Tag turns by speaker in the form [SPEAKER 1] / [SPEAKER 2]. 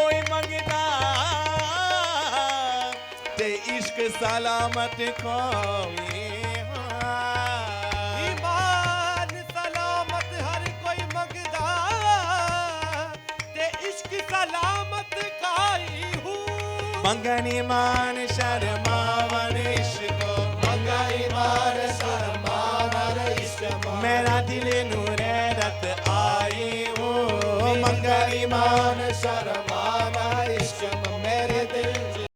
[SPEAKER 1] कोई मंगदा ते इश्क सलामत कोई
[SPEAKER 2] ईमान सलामत हर कोई मंगदा ते इश्क सलामत काई हूँ
[SPEAKER 1] मंगन ईमान शर्मावन इश्क
[SPEAKER 3] मंगा ईमान शर्मावर इश्क
[SPEAKER 1] मेरा दिल नूरे रत आई हूँ
[SPEAKER 3] मंगा ईमान शर्मावर